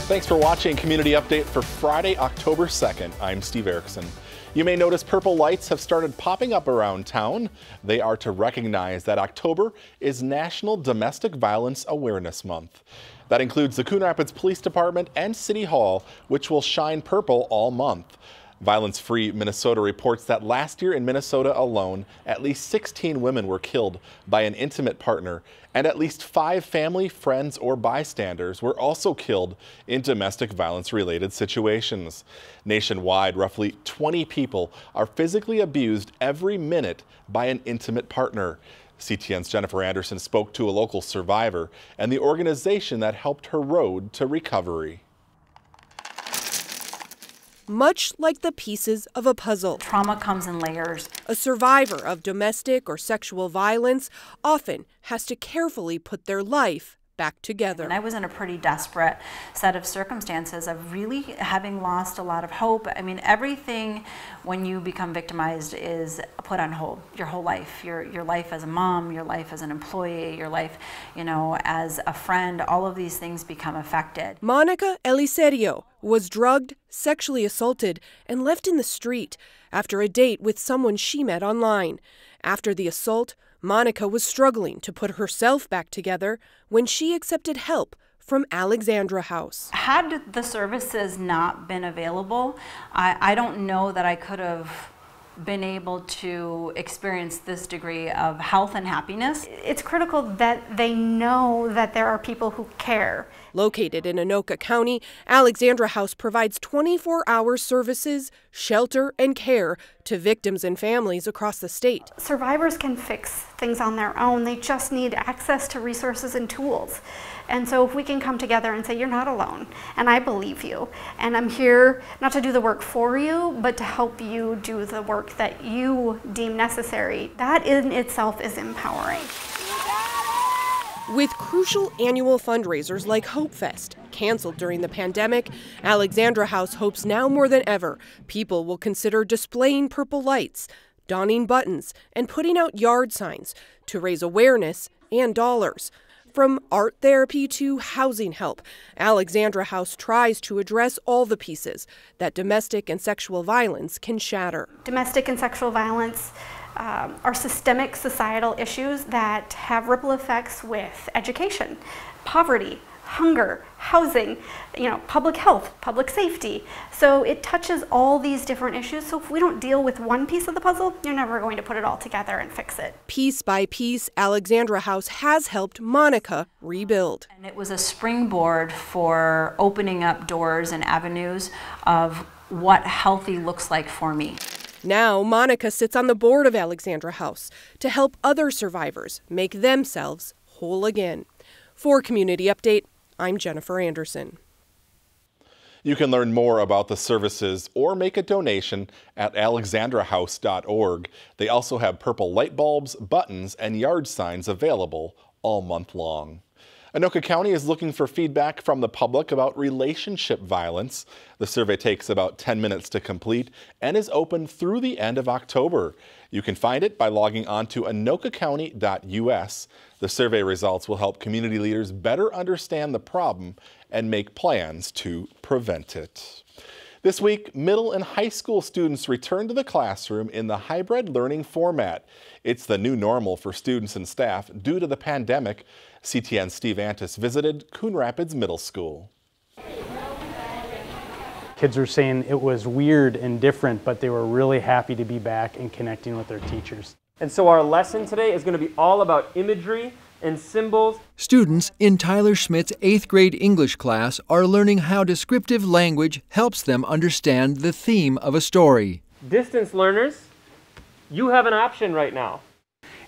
Thanks for watching Community Update for Friday, October 2nd. I'm Steve Erickson. You may notice purple lights have started popping up around town. They are to recognize that October is National Domestic Violence Awareness Month. That includes the Coon Rapids Police Department and City Hall, which will shine purple all month. Violence Free Minnesota reports that last year in Minnesota alone, at least 16 women were killed by an intimate partner, and at least 5 family, friends, or bystanders were also killed in domestic violence-related situations. Nationwide, roughly 20 people are physically abused every minute by an intimate partner. CTN's Jennifer Anderson spoke to a local survivor and the organization that helped her road to recovery. Much like the pieces of a puzzle. Trauma comes in layers. A survivor of domestic or sexual violence often has to carefully put their life back together. And I was in a pretty desperate set of circumstances of really having lost a lot of hope. I mean, everything when you become victimized is put on hold. Your whole life, your life as a mom, your life as an employee, your life, as a friend, all of these things become affected. Monica Eliserio was drugged, sexually assaulted, and left in the street after a date with someone she met online. After the assault, Monica was struggling to put herself back together when she accepted help from Alexandra House. Had the services not been available, I don't know that I could have been able to experience this degree of health and happiness. It's critical that they know that there are people who care. Located in Anoka County, Alexandra House provides 24-hour services, shelter, and care to victims and families across the state. Survivors can fix things on their own. They just need access to resources and tools. And so if we can come together and say, you're not alone, and I believe you, and I'm here not to do the work for you, but to help you do the work that you deem necessary, that in itself is empowering. With crucial annual fundraisers like Hope Fest canceled during the pandemic, Alexandra House hopes now more than ever people will consider displaying purple lights, donning buttons, and putting out yard signs to raise awareness and dollars. From art therapy to housing help, Alexandra House tries to address all the pieces that domestic and sexual violence can shatter. Domestic and sexual violence are systemic societal issues that have ripple effects with education, poverty, hunger, housing, public health, public safety. So it touches all these different issues. So if we don't deal with one piece of the puzzle, you're never going to put it all together and fix it. Piece by piece, Alexandra House has helped Monica rebuild. And it was a springboard for opening up doors and avenues of what healthy looks like for me. Now, Monica sits on the board of Alexandra House to help other survivors make themselves whole again. For Community Update, I'm Jennifer Anderson. You can learn more about the services or make a donation at alexandrahouse.org. They also have purple light bulbs, buttons, and yard signs available all month long. Anoka County is looking for feedback from the public about relationship violence. The survey takes about 10 minutes to complete and is open through the end of October. You can find it by logging on to anokacounty.us. The survey results will help community leaders better understand the problem and make plans to prevent it. This week, middle and high school students return to the classroom in the hybrid learning format. It's the new normal for students and staff due to the pandemic. CTN's Steve Antis visited Coon Rapids Middle School. Kids were saying it was weird and different, but they were really happy to be back and connecting with their teachers. And so our lesson today is going to be all about imagery and symbols. Students in Tyler Schmidt's 8th grade English class are learning how descriptive language helps them understand the theme of a story. Distance learners, you have an option right now.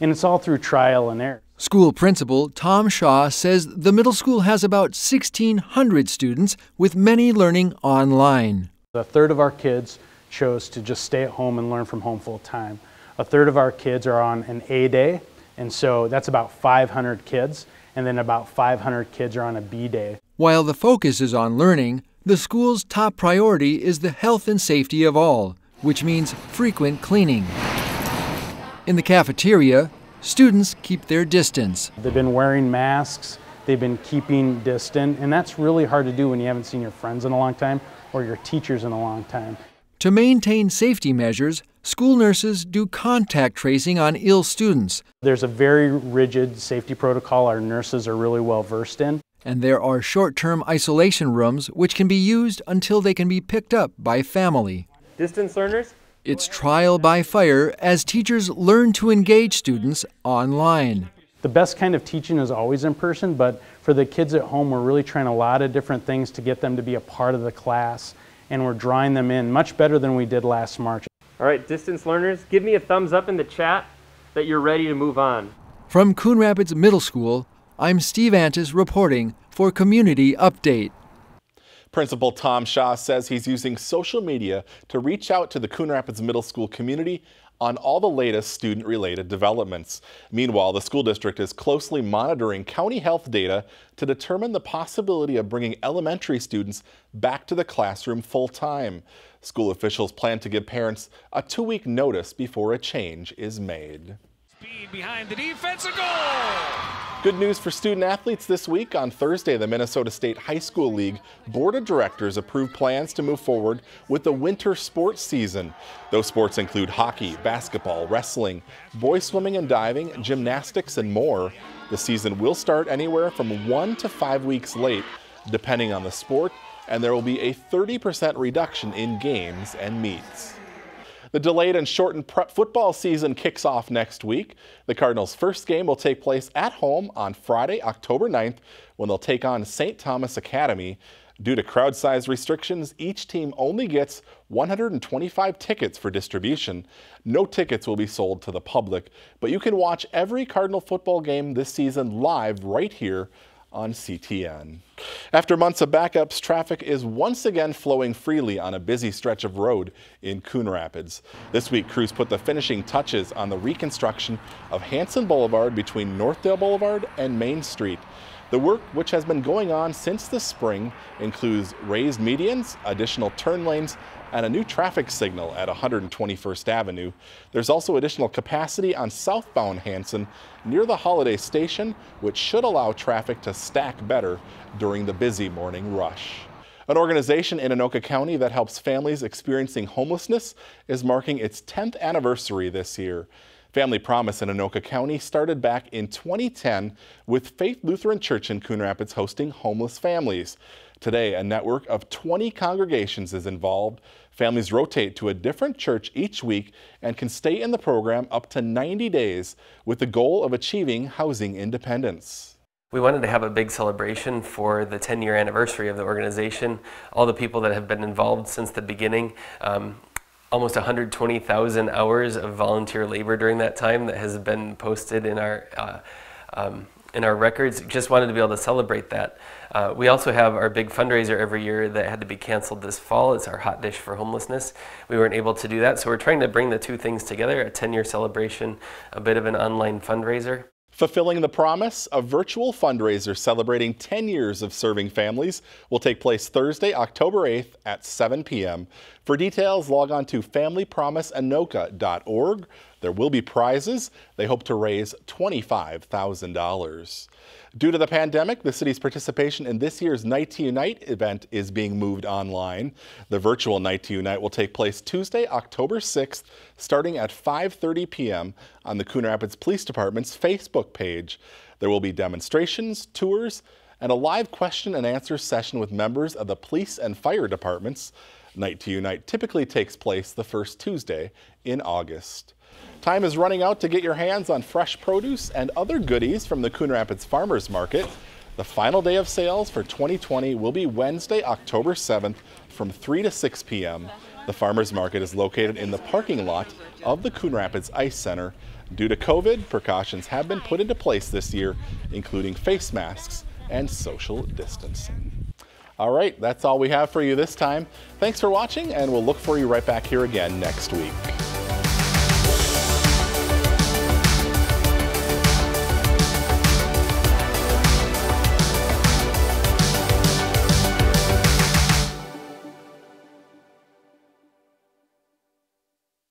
And it's all through trial and error. School principal Tom Shaw says the middle school has about 1,600 students, with many learning online. A third of our kids chose to just stay at home and learn from home full time. A third of our kids are on an A day, and so that's about 500 kids, and then about 500 kids are on a B day. While the focus is on learning, the school's top priority is the health and safety of all, which means frequent cleaning. In the cafeteria, students keep their distance. They've been wearing masks, They've been keeping distant, and that's really hard to do when you haven't seen your friends in a long time or your teachers in a long time. To maintain safety measures, school nurses do contact tracing on ill students. There's a very rigid safety protocol our nurses are really well versed in. And there are short-term isolation rooms which can be used until they can be picked up by family. Distance learners? It's trial by fire as teachers learn to engage students online. The best kind of teaching is always in person, but for the kids at home, we're really trying a lot of different things to get them to be a part of the class, and we're drawing them in much better than we did last March. All right, distance learners, give me a thumbs up in the chat that you're ready to move on. From Coon Rapids Middle School, I'm Steve Antis reporting for Community Update. Principal Tom Shaw says he's using social media to reach out to the Coon Rapids Middle School community on all the latest student-related developments. Meanwhile, the school district is closely monitoring county health data to determine the possibility of bringing elementary students back to the classroom full-time. School officials plan to give parents a 2-week notice before a change is made. Speed behind the defense, a goal! Good news for student athletes this week. On Thursday, the Minnesota State High School League Board of Directors approved plans to move forward with the winter sports season. Those sports include hockey, basketball, wrestling, boys swimming and diving, gymnastics, and more. The season will start anywhere from 1 to 5 weeks late, depending on the sport, and there will be a 30% reduction in games and meets. The delayed and shortened prep football season kicks off next week. The Cardinals' first game will take place at home on Friday, October 9th, when they'll take on St. Thomas Academy. Due to crowd size restrictions, each team only gets 125 tickets for distribution. No tickets will be sold to the public, but you can watch every Cardinal football game this season live right here on CTN. After months of backups, traffic is once again flowing freely on a busy stretch of road in Coon Rapids. This week, crews put the finishing touches on the reconstruction of Hanson Boulevard between Northdale Boulevard and Main Street. The work, which has been going on since the spring, includes raised medians, additional turn lanes, and a new traffic signal at 121st Avenue. There's also additional capacity on southbound Hanson near the Holiday Station, which should allow traffic to stack better during the busy morning rush. An organization in Anoka County that helps families experiencing homelessness is marking its 10th anniversary this year. Family Promise in Anoka County started back in 2010 with Faith Lutheran Church in Coon Rapids hosting homeless families. Today, a network of 20 congregations is involved. Families rotate to a different church each week and can stay in the program up to 90 days with the goal of achieving housing independence. We wanted to have a big celebration for the 10-year anniversary of the organization. All the people that have been involved since the beginning, almost 120,000 hours of volunteer labor during that time that has been posted in our records. Just wanted to be able to celebrate that. We also have our big fundraiser every year that had to be canceled this fall. It's our Hot Dish for Homelessness. We weren't able to do that, so we're trying to bring the two things together, a 10-year celebration, a bit of an online fundraiser. Fulfilling the Promise, a virtual fundraiser celebrating 10 years of serving families, will take place Thursday, October 8th at 7 p.m. For details, log on to familypromiseanoka.org. There will be prizes. They hope to raise $25,000. Due to the pandemic, the city's participation in this year's Night to Unite event is being moved online. The virtual Night to Unite will take place Tuesday, October 6th, starting at 5:30 p.m. on the Coon Rapids Police Department's Facebook page. There will be demonstrations, tours, and a live question and answer session with members of the police and fire departments. Night to Unite typically takes place the first Tuesday in August. Time is running out to get your hands on fresh produce and other goodies from the Coon Rapids Farmers Market. The final day of sales for 2020 will be Wednesday, October 7th from 3 to 6 p.m. The Farmers Market is located in the parking lot of the Coon Rapids Ice Center. Due to COVID, precautions have been put into place this year, including face masks and social distancing. All right, that's all we have for you this time. Thanks for watching, and we'll look for you right back here again next week.